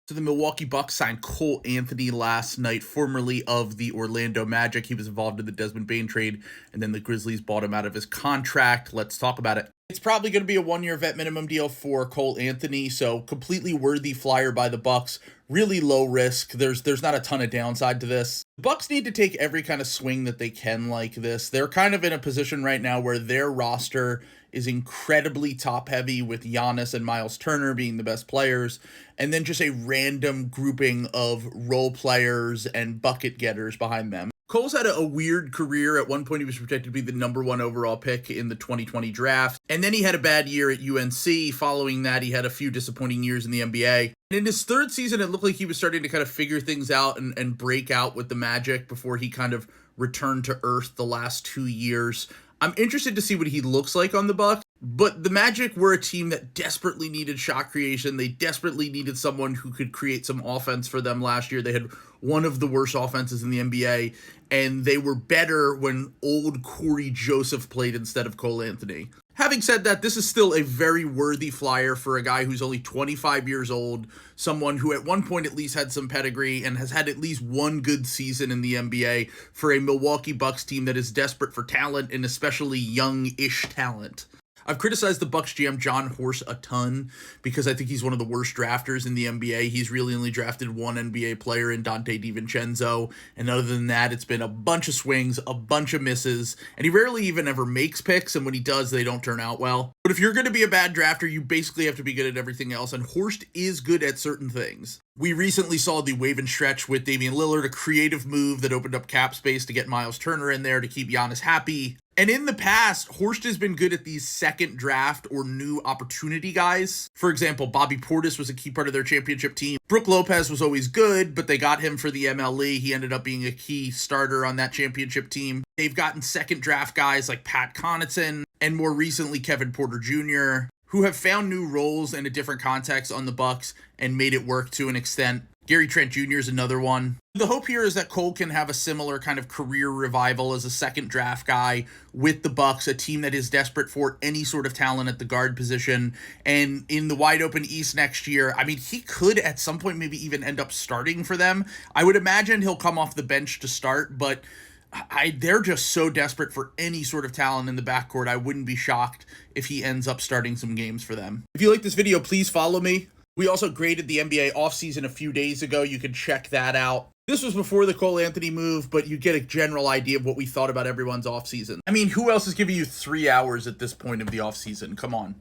So the Milwaukee Bucks signed Cole Anthony last night, formerly of the Orlando Magic. He was involved in the Desmond Bane trade, and then the Grizzlies bought him out of his contract. Let's talk about it. It's probably going to be a one-year vet minimum deal for Cole Anthony, so completely worthy flyer by the Bucks. Really low risk. There's not a ton of downside to this. The Bucks need to take every kind of swing that they can like this. They're kind of in a position right now where their roster is incredibly top heavy, with Giannis and Miles Turner being the best players, and then just a random grouping of role players and bucket getters behind them. Cole's had a weird career. At one point, he was projected to be the #1 overall pick in the 2020 draft. And then he had a bad year at UNC. Following that, he had a few disappointing years in the NBA. And in his third season, it looked like he was starting to kind of figure things out and break out with the Magic before he kind of returned to earth the last 2 years. I'm interested to see what he looks like on the Bucks. But the Magic were a team that desperately needed shot creation. They desperately needed someone who could create some offense for them last year. They had one of the worst offenses in the NBA, and they were better when old Corey Joseph played instead of Cole Anthony. Having said that, this is still a very worthy flyer for a guy who's only 25 years old, someone who at one point at least had some pedigree and has had at least one good season in the NBA for a Milwaukee Bucks team that is desperate for talent, and especially young-ish talent. I've criticized the Bucks GM John Horst a ton because I think he's one of the worst drafters in the NBA. He's really only drafted one NBA player in Dante DiVincenzo, and other than that, it's been a bunch of swings, a bunch of misses, and he rarely even ever makes picks, and when he does, they don't turn out well. But if you're going to be a bad drafter, you basically have to be good at everything else, and Horst is good at certain things. We recently saw the wave and stretch with Damian Lillard, a creative move that opened up cap space to get Miles Turner in there to keep Giannis happy. And in the past, Horst has been good at these second draft or new opportunity guys. For example, Bobby Portis was a key part of their championship team. Brook Lopez was always good, but they got him for the MLE. He ended up being a key starter on that championship team. They've gotten second draft guys like Pat Connaughton and more recently Kevin Porter Jr., who have found new roles in a different context on the Bucks and made it work to an extent. Gary Trent Jr. is another one. The hope here is that Cole can have a similar kind of career revival as a second draft guy with the Bucks, a team that is desperate for any sort of talent at the guard position. And in the wide open East next year, I mean, he could at some point maybe even end up starting for them. I would imagine he'll come off the bench to start, but they're just so desperate for any sort of talent in the backcourt. I wouldn't be shocked if he ends up starting some games for them. If you like this video, please follow me. We also graded the NBA offseason a few days ago. You can check that out. This was before the Cole Anthony move, but you get a general idea of what we thought about everyone's offseason. I mean, who else is giving you 3 hours at this point of the offseason? Come on.